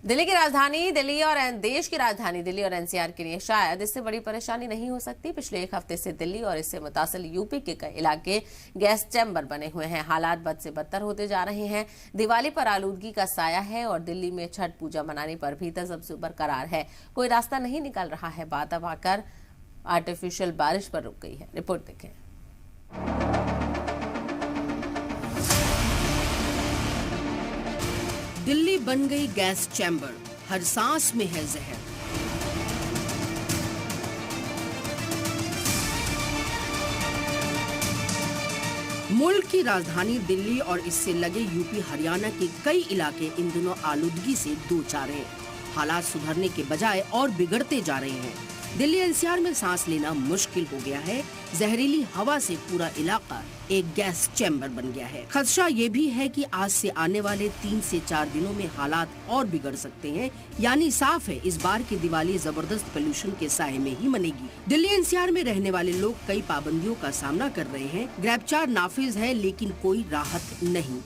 दिल्ली की राजधानी दिल्ली और देश की राजधानी दिल्ली और एनसीआर के लिए शायद इससे बड़ी परेशानी नहीं हो सकती। पिछले एक हफ्ते से दिल्ली और इससे मुतासिल यूपी के कई इलाके गैस चैम्बर बने हुए हैं। हालात बद से बदतर होते जा रहे हैं। दिवाली पर आलूदगी का साया है और दिल्ली में छठ पूजा मनाने पर भी तसब्बुर बरकरार है। कोई रास्ता नहीं निकल रहा है। बात अब आकर आर्टिफिशियल बारिश पर रुक गई है। रिपोर्ट देखें। दिल्ली बन गई गैस चैम्बर, हर सांस में है जहर। मुल्क की राजधानी दिल्ली और इससे लगे यूपी हरियाणा के कई इलाके इन दिनों आलूदगी से दो चार हैं। हालात सुधरने के बजाय और बिगड़ते जा रहे हैं। दिल्ली एनसीआर में सांस लेना मुश्किल हो गया है। जहरीली हवा से पूरा इलाका एक गैस चैम्बर बन गया है। खदशा ये भी है कि आज से आने वाले 3 से 4 दिनों में हालात और बिगड़ सकते हैं। यानी साफ है इस बार की दिवाली जबरदस्त पोल्यूशन के साए में ही मनेगी। दिल्ली एनसीआर में रहने वाले लोग कई पाबंदियों का सामना कर रहे हैं। ग्रेप्चार नाफिज है लेकिन कोई राहत नहीं।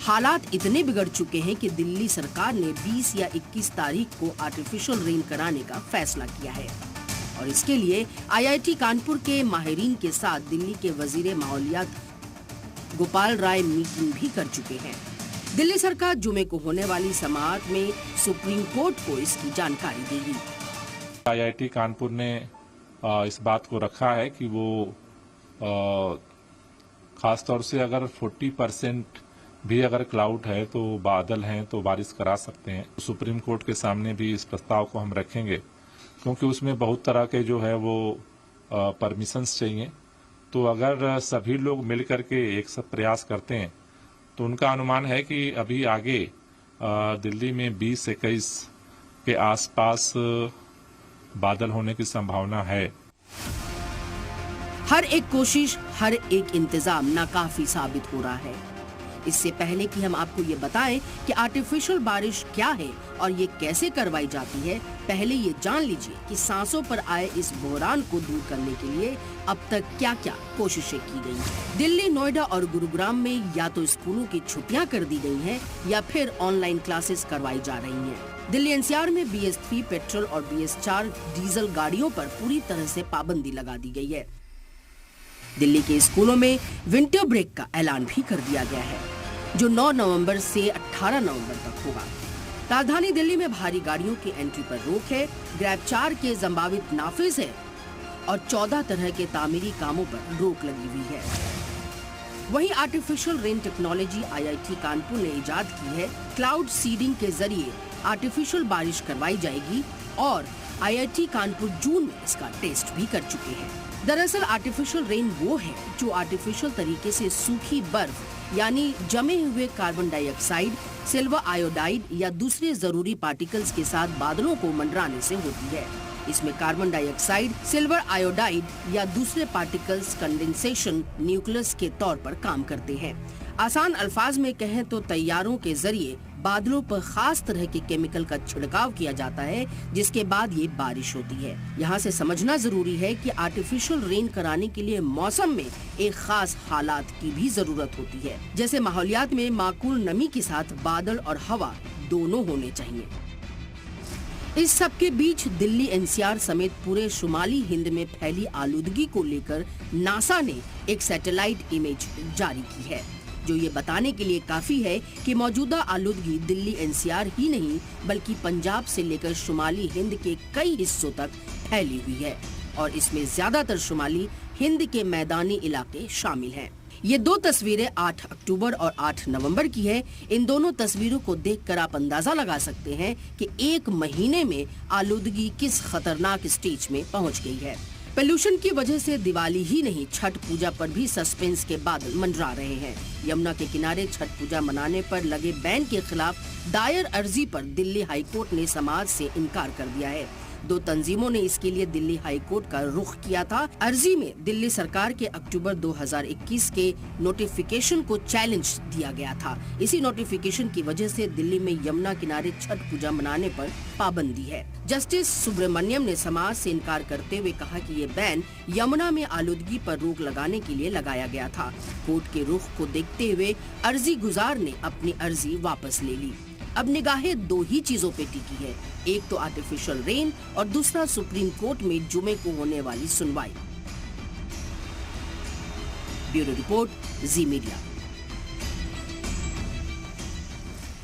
हालात इतने बिगड़ चुके हैं कि दिल्ली सरकार ने 20 या 21 तारीख को आर्टिफिशियल रेन कराने का फैसला किया है और इसके लिए आईआईटी कानपुर के माहिरीन के साथ दिल्ली के वजीर माहौलियात गोपाल राय मीटिंग भी कर चुके हैं। दिल्ली सरकार जुमे को होने वाली समाअत में सुप्रीम कोर्ट को इसकी जानकारी देगी। आईआईटी कानपुर ने इस बात को रखा है कि वो खासतौर से अगर 40% भी अगर क्लाउड है तो बादल हैं तो बारिश करा सकते हैं। सुप्रीम कोर्ट के सामने भी इस प्रस्ताव को हम रखेंगे क्योंकि उसमें बहुत तरह के जो है वो परमिशंस चाहिए। तो अगर सभी लोग मिलकर के एक साथ प्रयास करते हैं तो उनका अनुमान है कि अभी आगे दिल्ली में 20-21 के आसपास बादल होने की संभावना है। हर एक कोशिश, हर एक इंतजाम नाकाफी साबित हो रहा है। इससे पहले कि हम आपको ये बताएं कि आर्टिफिशियल बारिश क्या है और ये कैसे करवाई जाती है, पहले ये जान लीजिए कि सांसों पर आए इस बहरान को दूर करने के लिए अब तक क्या क्या कोशिशें की गई हैं। दिल्ली, नोएडा और गुरुग्राम में या तो स्कूलों की छुट्टियां कर दी गई हैं या फिर ऑनलाइन क्लासेस करवाई जा रही हैं। दिल्ली एनसीआर में BS3 पेट्रोल और BS4 डीजल गाड़ियों पर पूरी तरह से पाबंदी लगा दी गई है। दिल्ली के स्कूलों में विंटर ब्रेक का ऐलान भी कर दिया गया है जो 9 नवंबर से 18 नवंबर तक होगा। राजधानी दिल्ली में भारी गाड़ियों की एंट्री पर रोक है। ग्रेप्चार के संभावित नाफिज है और 14 तरह के तामीरी कामों पर रोक लगी हुई है। वहीं artificial rain technology IIT Kanpur ने इजाद की है। क्लाउड सीडिंग के जरिए आर्टिफिशियल बारिश करवाई जाएगी और आईआईटी कानपुर जून में इसका टेस्ट भी कर चुके हैं। दरअसल आर्टिफिशियल रेन वो है जो आर्टिफिशियल तरीके से सूखी बर्फ यानी जमे हुए कार्बन डाइऑक्साइड, सिल्वर आयोडाइड या दूसरे जरूरी पार्टिकल्स के साथ बादलों को मंडराने से होती है। इसमें कार्बन डाइऑक्साइड, सिल्वर आयोडाइड या दूसरे पार्टिकल्स कंडेंसेशन न्यूक्लियस के तौर पर काम करते हैं। आसान अल्फाज में कहें तो तैयारों के जरिए बादलों पर खास तरह के केमिकल का छिड़काव किया जाता है जिसके बाद ये बारिश होती है। यहाँ से समझना जरूरी है कि आर्टिफिशियल रेन कराने के लिए मौसम में एक खास हालात की भी जरूरत होती है। जैसे माहौलियात में माकूल नमी के साथ बादल और हवा दोनों होने चाहिए। इस सब के बीच दिल्ली एनसीआर समेत पूरे शुमाली हिंद में फैली आलूदगी को लेकर नासा ने एक सैटेलाइट इमेज जारी की है जो ये बताने के लिए काफी है कि मौजूदा आलूदगी दिल्ली एनसीआर ही नहीं बल्कि पंजाब से लेकर शुमाली हिंद के कई हिस्सों तक फैली हुई है और इसमें ज्यादातर शुमाली हिंद के मैदानी इलाके शामिल हैं। ये 2 तस्वीरें 8 अक्टूबर और 8 नवंबर की है। इन दोनों तस्वीरों को देखकर आप अंदाजा लगा सकते हैं कि एक महीने में आलूदगी किस खतरनाक स्टेज में पहुंच गई है। पोल्यूशन की वजह से दिवाली ही नहीं छठ पूजा पर भी सस्पेंस के बादल मंडरा रहे हैं। यमुना के किनारे छठ पूजा मनाने पर लगे बैन के खिलाफ दायर अर्जी पर दिल्ली हाईकोर्ट ने समाज से इनकार कर दिया है। 2 तंजीमों ने इसके लिए दिल्ली हाई कोर्ट का रुख किया था। अर्जी में दिल्ली सरकार के अक्टूबर 2021 के नोटिफिकेशन को चैलेंज दिया गया था। इसी नोटिफिकेशन की वजह से दिल्ली में यमुना किनारे छठ पूजा मनाने पर पाबंदी है। जस्टिस सुब्रमण्यम ने समाज से इनकार करते हुए कहा कि ये बैन यमुना में आलूदगी पर रोक लगाने के लिए लगाया गया था। कोर्ट के रुख को देखते हुए अर्जी गुजार ने अपनी अर्जी वापस ले ली। अब निगाहें दो ही चीजों पे टिकी है, एक तो आर्टिफिशियल रेन और दूसरा सुप्रीम कोर्ट में जुमे को होने वाली सुनवाई। ब्यूरो रिपोर्ट, जी मीडिया।